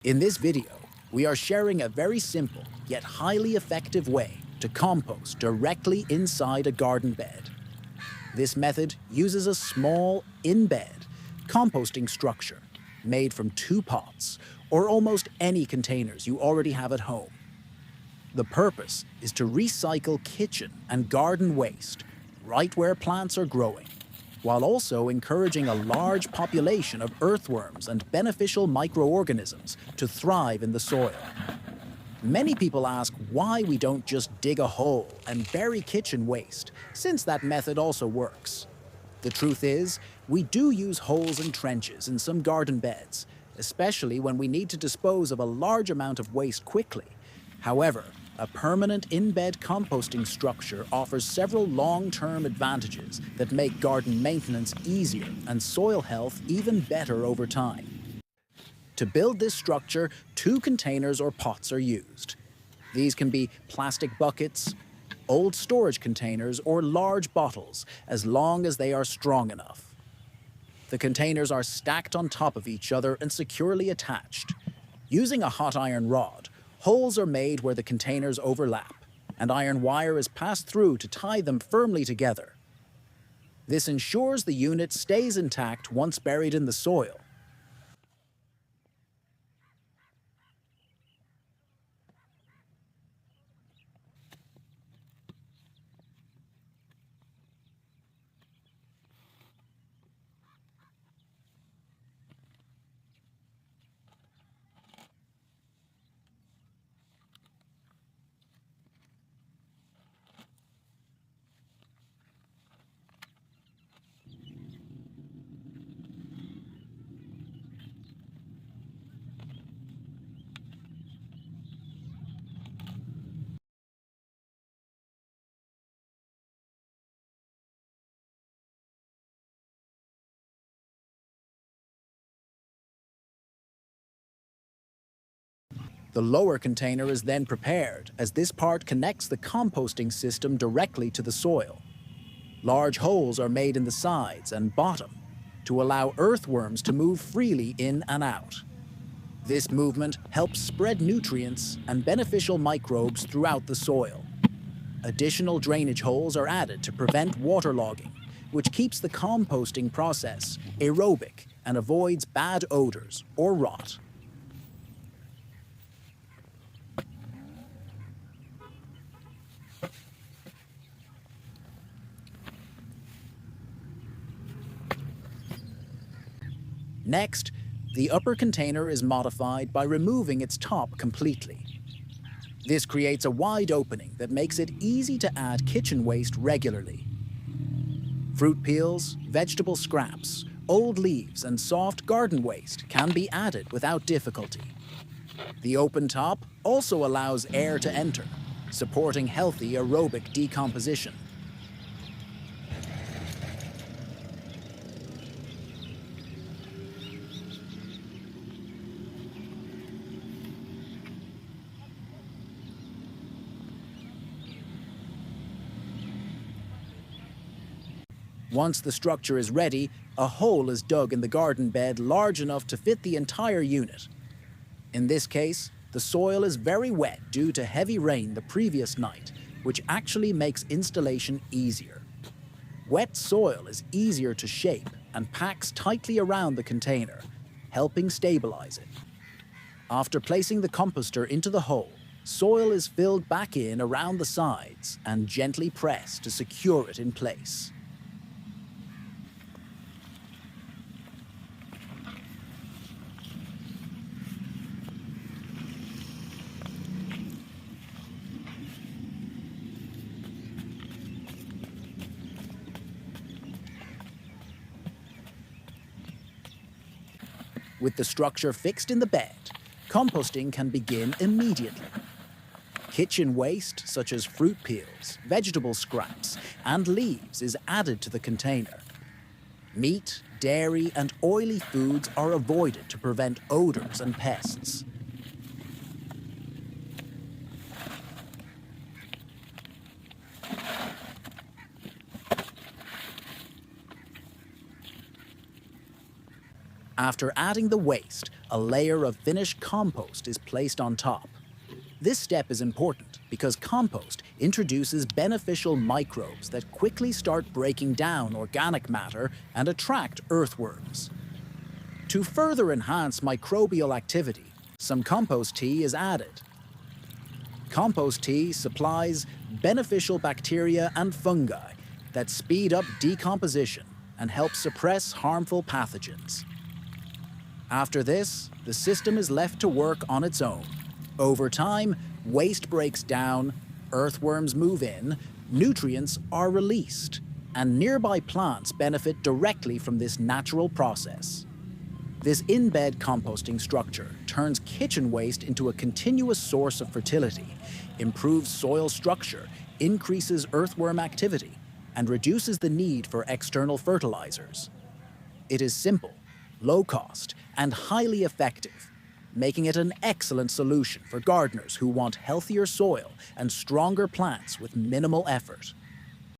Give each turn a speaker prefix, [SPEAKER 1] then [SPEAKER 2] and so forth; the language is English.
[SPEAKER 1] In this video, we are sharing a very simple yet highly effective way to compost directly inside a garden bed. This method uses a small, in-bed composting structure made from 2 pots or almost any containers you already have at home. The purpose is to recycle kitchen and garden waste right where plants are growing, while also encouraging a large population of earthworms and beneficial microorganisms to thrive in the soil. Many people ask why we don't just dig a hole and bury kitchen waste, since that method also works. The truth is, we do use holes and trenches in some garden beds, especially when we need to dispose of a large amount of waste quickly. However, a permanent in-bed composting structure offers several long-term advantages that make garden maintenance easier and soil health even better over time. To build this structure, 2 containers or pots are used. These can be plastic buckets, old storage containers, or large bottles, as long as they are strong enough. The containers are stacked on top of each other and securely attached. Using a hot iron rod, holes are made where the containers overlap, and iron wire is passed through to tie them firmly together. This ensures the unit stays intact once buried in the soil. The lower container is then prepared, as this part connects the composting system directly to the soil. Large holes are made in the sides and bottom to allow earthworms to move freely in and out. This movement helps spread nutrients and beneficial microbes throughout the soil. Additional drainage holes are added to prevent waterlogging, which keeps the composting process aerobic and avoids bad odors or rot. Next, the upper container is modified by removing its top completely. This creates a wide opening that makes it easy to add kitchen waste regularly. Fruit peels, vegetable scraps, old leaves, and soft garden waste can be added without difficulty. The open top also allows air to enter, supporting healthy aerobic decomposition. Once the structure is ready, a hole is dug in the garden bed large enough to fit the entire unit. In this case, the soil is very wet due to heavy rain the previous night, which actually makes installation easier. Wet soil is easier to shape and packs tightly around the container, helping stabilize it. After placing the composter into the hole, soil is filled back in around the sides and gently pressed to secure it in place. With the structure fixed in the bed, composting can begin immediately. Kitchen waste, such as fruit peels, vegetable scraps, and leaves, is added to the container. Meat, dairy, and oily foods are avoided to prevent odors and pests. After adding the waste, a layer of finished compost is placed on top. This step is important because compost introduces beneficial microbes that quickly start breaking down organic matter and attract earthworms. To further enhance microbial activity, some compost tea is added. Compost tea supplies beneficial bacteria and fungi that speed up decomposition and help suppress harmful pathogens. After this, the system is left to work on its own. Over time, waste breaks down, earthworms move in, nutrients are released, and nearby plants benefit directly from this natural process. This in-bed composting structure turns kitchen waste into a continuous source of fertility, improves soil structure, increases earthworm activity, and reduces the need for external fertilizers. It is simple, low cost, and highly effective, making it an excellent solution for gardeners who want healthier soil and stronger plants with minimal effort.